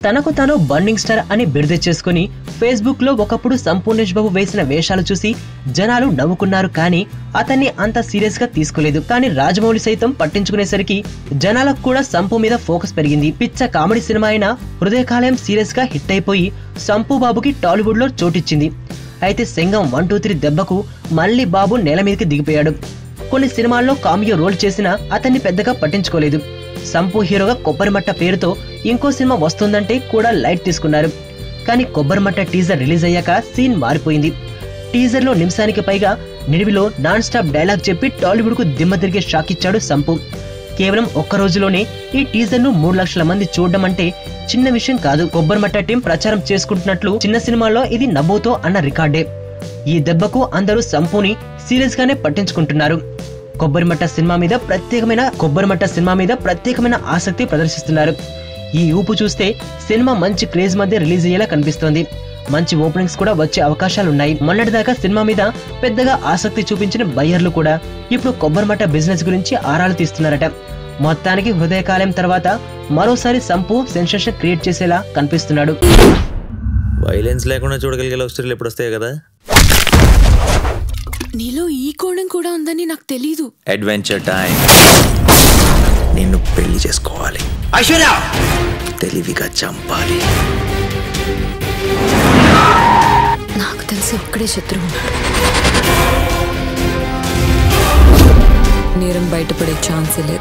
తనకు తాను burning star అని బిరుదు చేసుకుని ఫేస్బుక్ లో ఒకప్పుడు సంపూర్ణేష్ బాబు వేసిన వేషాలు చూసి జనాలు నవ్వుకున్నారు. కానీ అతన్ని అంత సీరియస్ గా తీసుకోలేదు. కానీ రాజమౌళి సైతం పట్టించుకునేసరికి జనాలకు కూడా సంపు మీద ఫోకస్ పెరిగింది. పిచ్చ కామెడీ సినిమా అయిన హృదయకాలయం సీరియస్ గా హిట్ అయిపోయి సంపు బాబుకి టాలీవుడ్ లో చోటిచ్చింది. అయితే సింగం 1, 2, 3 దెబ్బకు మళ్ళీ బాబు నేల మీదకి దిగిపోయాడు. కొన్ని సినిమాల్లో కామియో రోల్ చేసినా అతన్ని పెద్దగా పట్టించుకోలేదు. సంపు హీరోగా కొబ్బరిమట్ట పేరుతో ఇంకో సినిమా వస్తుందంటే కూడా లైట్ తీసుకున్నారు. కానీ కొబ్బరిమట్ట టీజర్ రిలీజ్ అయ్యాక సీన్ మారిపోయింది. టీజర్ లో నిమిషానికి పైగా నిడివిలో నాన్ స్టాప్ డైలాగ్ చెప్పి టాలీవుడ్ కు దిమ్మ తిరిగే షాక్ ఇచ్చాడు సంపు. కేవలం ఒక్క రోజులోనే ఈ టీజర్ ను 3 లక్షల మంది చూడడం అంటే చిన్న విషయం కాదు. కొబ్బరిమట్ట టీం ప్రచారం చేసుకుంటున్నట్లు చిన్న సినిమాలో ఇది నవ్వుతో అన్న రికార్డే. ఈ దెబ్బకు అందరూ సంపుని సీరియస్ గానే పట్టించుకుంటున్నారు. కొబ్బరిమట్ట సినిమా మీద ప్రత్యేకమైన ఆసక్తి ప్రదర్శిస్తున్నారు. ఈ ఊపు చూస్తే సినిమా మంచి క్రేజ్ మధ్య రిలీజ్ అయ్యేలా కనిపిస్తోంది. మంచి ఓపెనింగ్స్ కూడా వచ్చే అవకాశాలున్నాయి. మొన్నటిదాకా సినిమా మీద పెద్దగా ఆసక్తి చూపించిన బయ్యర్లు కూడా ఇప్పుడు కొబ్బరిమట్ట బిజినెస్ గురించి ఆరాలు తీస్తున్నారట. మొత్తానికి హృదయకాలయం తర్వాత మరోసారి సంపు సెన్సేషన్ క్రియేట్ చేసేలా కనిపిస్తున్నాడు. వైలెన్స్ లేకుండా చూడగలిగే లవ్ స్టోరీలు ఎప్పుడు వస్తాయి కదా. నీలో ఈ కోణం కూడా ఉందని నాకు తెలీదు. Adventure time. నిన్ను పెళ్లి చేసుకోవాలి. ఐశ్వర్య తెలివిగా చంపాలి. నాకు తెలిసి ఒక్కడే శత్రువు ఉన్నాడు. నేరం బయటపడే ఛాన్సే లేదు.